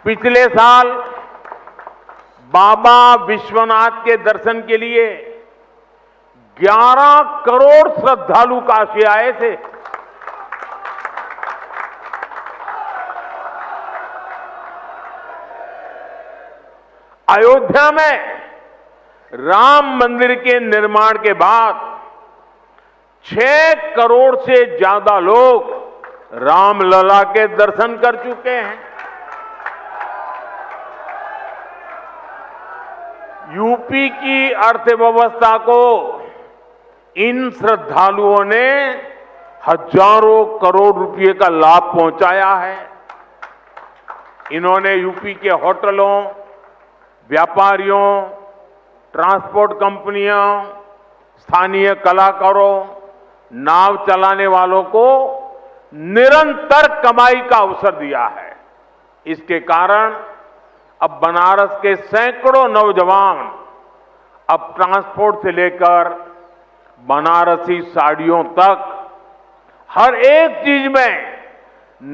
पिछले साल बाबा विश्वनाथ के दर्शन के लिए 11 करोड़ श्रद्धालु काशी आए थे। अयोध्या में राम मंदिर के निर्माण के बाद 6 करोड़ से ज्यादा लोग रामलला के दर्शन कर चुके हैं। यूपी की अर्थव्यवस्था को इन श्रद्धालुओं ने हजारों करोड़ रुपए का लाभ पहुंचाया है। इन्होंने यूपी के होटलों, व्यापारियों, ट्रांसपोर्ट कंपनियों, स्थानीय कलाकारों, नाव चलाने वालों को निरंतर कमाई का अवसर दिया है। इसके कारण अब बनारस के सैकड़ों नौजवान अब ट्रांसपोर्ट से लेकर बनारसी साड़ियों तक हर एक चीज में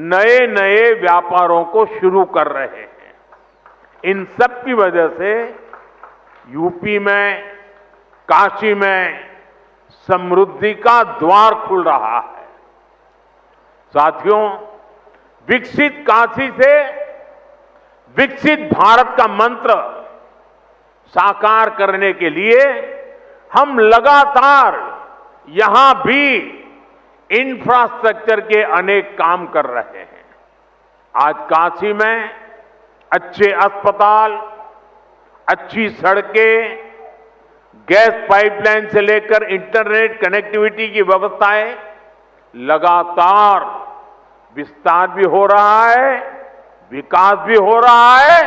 नए नए व्यापारों को शुरू कर रहे हैं। इन सब की वजह से यूपी में, काशी में समृद्धि का द्वार खुल रहा है। साथियों, विकसित काशी से विकसित भारत का मंत्र साकार करने के लिए हम लगातार यहां भी इंफ्रास्ट्रक्चर के अनेक काम कर रहे हैं। आज काशी में अच्छे अस्पताल, अच्छी सड़कें, गैस पाइपलाइन से लेकर इंटरनेट कनेक्टिविटी की व्यवस्थाएं लगातार विस्तार भी हो रहा है, विकास भी हो रहा है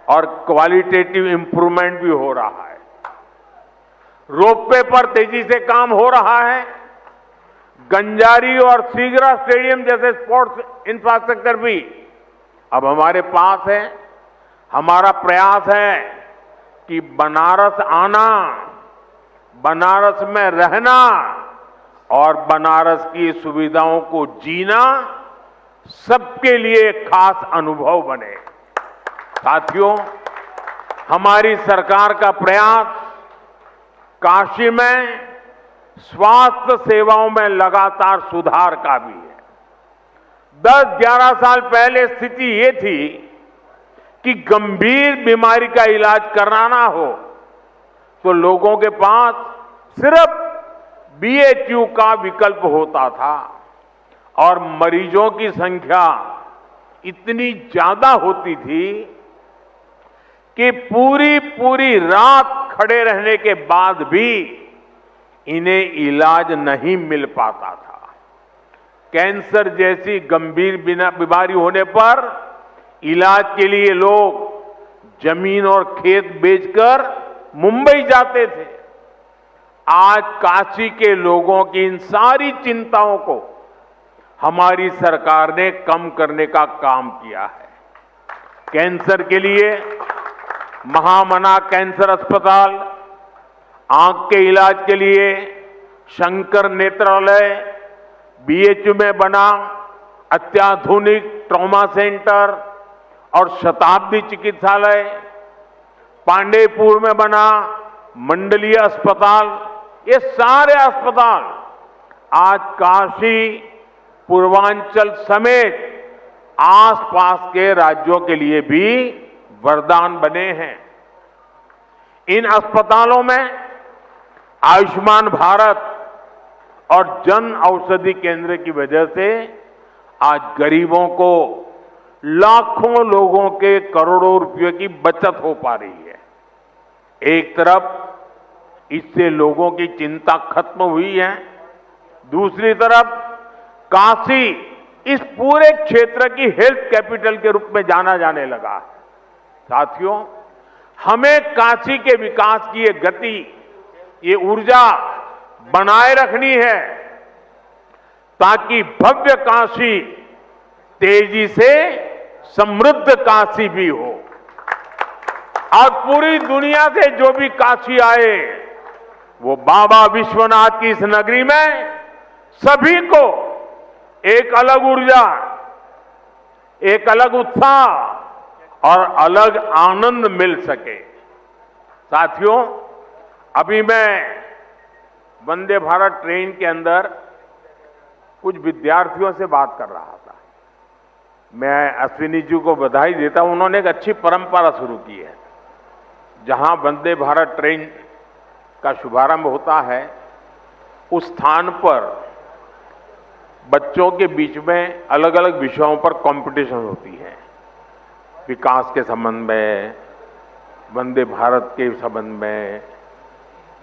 और क्वालिटेटिव इंप्रूवमेंट भी हो रहा है। रोपवे पर तेजी से काम हो रहा है। गंजारी और सीगरा स्टेडियम जैसे स्पोर्ट्स इंफ्रास्ट्रक्चर भी अब हमारे पास है। हमारा प्रयास है कि बनारस आना, बनारस में रहना और बनारस की सुविधाओं को जीना सबके लिए खास अनुभव बने। साथियों, हमारी सरकार का प्रयास काशी में स्वास्थ्य सेवाओं में लगातार सुधार का भी है। 10-11 साल पहले स्थिति ये थी कि गंभीर बीमारी का इलाज कराना हो तो लोगों के पास सिर्फ बीएचयू का विकल्प होता था और मरीजों की संख्या इतनी ज्यादा होती थी कि पूरी रात खड़े रहने के बाद भी इन्हें इलाज नहीं मिल पाता था। कैंसर जैसी गंभीर बीमारी होने पर इलाज के लिए लोग जमीन और खेत बेचकर मुंबई जाते थे। आज काशी के लोगों की इन सारी चिंताओं को हमारी सरकार ने कम करने का काम किया है। कैंसर के लिए महामना कैंसर अस्पताल, आंख के इलाज के लिए शंकर नेत्रालय, बीएचयू में बना अत्याधुनिक ट्रॉमा सेंटर और शताब्दी चिकित्सालय, पांडेयपुर में बना मंडलीय अस्पताल, ये सारे अस्पताल आज काशी, पूर्वांचल समेत आसपास के राज्यों के लिए भी वरदान बने हैं। इन अस्पतालों में आयुष्मान भारत और जन औषधि केंद्र की वजह से आज गरीबों को, लाखों लोगों के करोड़ों रुपयों की बचत हो पा रही है। एक तरफ इससे लोगों की चिंता खत्म हुई है, दूसरी तरफ काशी इस पूरे क्षेत्र की हेल्थ कैपिटल के रूप में जाना जाने लगा है। साथियों, हमें काशी के विकास की ये गति, ये ऊर्जा बनाए रखनी है ताकि भव्य काशी तेजी से समृद्ध काशी भी हो और पूरी दुनिया से जो भी काशी आए वो बाबा विश्वनाथ की इस नगरी में सभी को एक अलग ऊर्जा, एक अलग उत्साह और अलग आनंद मिल सके। साथियों, अभी मैं वंदे भारत ट्रेन के अंदर कुछ विद्यार्थियों से बात कर रहा था। मैं अश्विनी जी को बधाई देता हूं, उन्होंने एक अच्छी परंपरा शुरू की है। जहां वंदे भारत ट्रेन का शुभारंभ होता है, उस स्थान पर बच्चों के बीच में अलग अलग विषयों पर कंपटीशन होती है। विकास के संबंध में, वंदे भारत के संबंध में,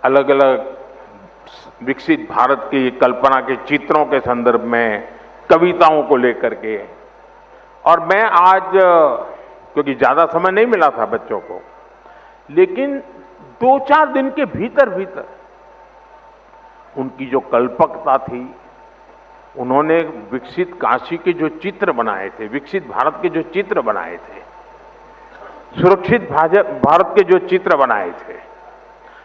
अलग अलग विकसित भारत की कल्पना के चित्रों के संदर्भ में, कविताओं को लेकर के। और मैं आज, क्योंकि ज्यादा समय नहीं मिला था बच्चों को, लेकिन 2-4 दिन के भीतर भीतर उनकी जो कल्पकता थी, उन्होंने विकसित काशी के जो चित्र बनाए थे, विकसित भारत के जो चित्र बनाए थे, सुरक्षित भारत के जो चित्र बनाए थे,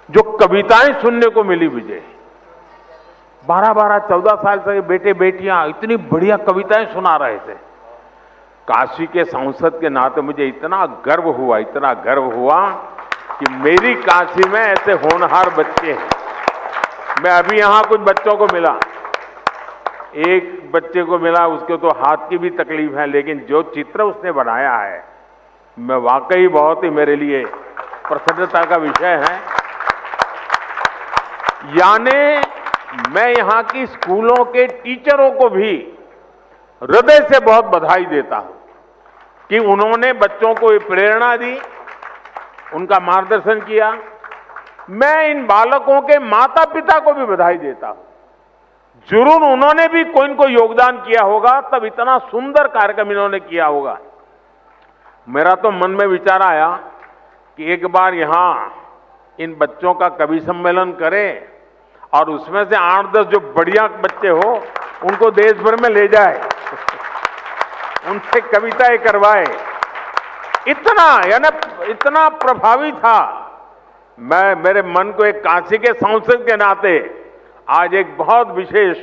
जो कविताएं सुनने को मिली मुझे, 12-12, 14 साल से बेटे बेटियां इतनी बढ़िया कविताएं सुना रहे थे। काशी के सांसद के नाते मुझे इतना गर्व हुआ कि मेरी काशी में ऐसे होनहार बच्चे हैं। मैं अभी यहां कुछ बच्चों को मिला, एक बच्चे को मिला, उसके तो हाथ की भी तकलीफ है, लेकिन जो चित्र उसने बनाया है, मैं वाकई बहुत ही मेरे लिए प्रसन्नता का विषय है। यानी मैं यहां की स्कूलों के टीचरों को भी हृदय से बहुत बधाई देता हूं कि उन्होंने बच्चों को ये प्रेरणा दी, उनका मार्गदर्शन किया। मैं इन बालकों के माता पिता को भी बधाई देता हूं। जरूर उन्होंने भी कोई न कोई योगदान किया होगा, तब इतना सुंदर कार्यक्रम इन्होंने किया होगा। मेरा तो मन में विचार आया कि एक बार यहां इन बच्चों का कवि सम्मेलन करें और उसमें से 8-10 जो बढ़िया बच्चे हो, उनको देश भर में ले जाए, उनसे कविताएं करवाए। इतना प्रभावी था। मेरे मन को एक काशी के सांसद के नाते आज एक बहुत विशेष,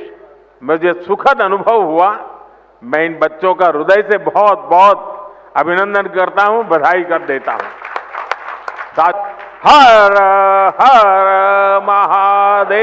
मुझे सुखद अनुभव हुआ। मैं इन बच्चों का हृदय से बहुत बहुत अभिनंदन करता हूं, बधाई कर देता हूं। हर हर महादेव।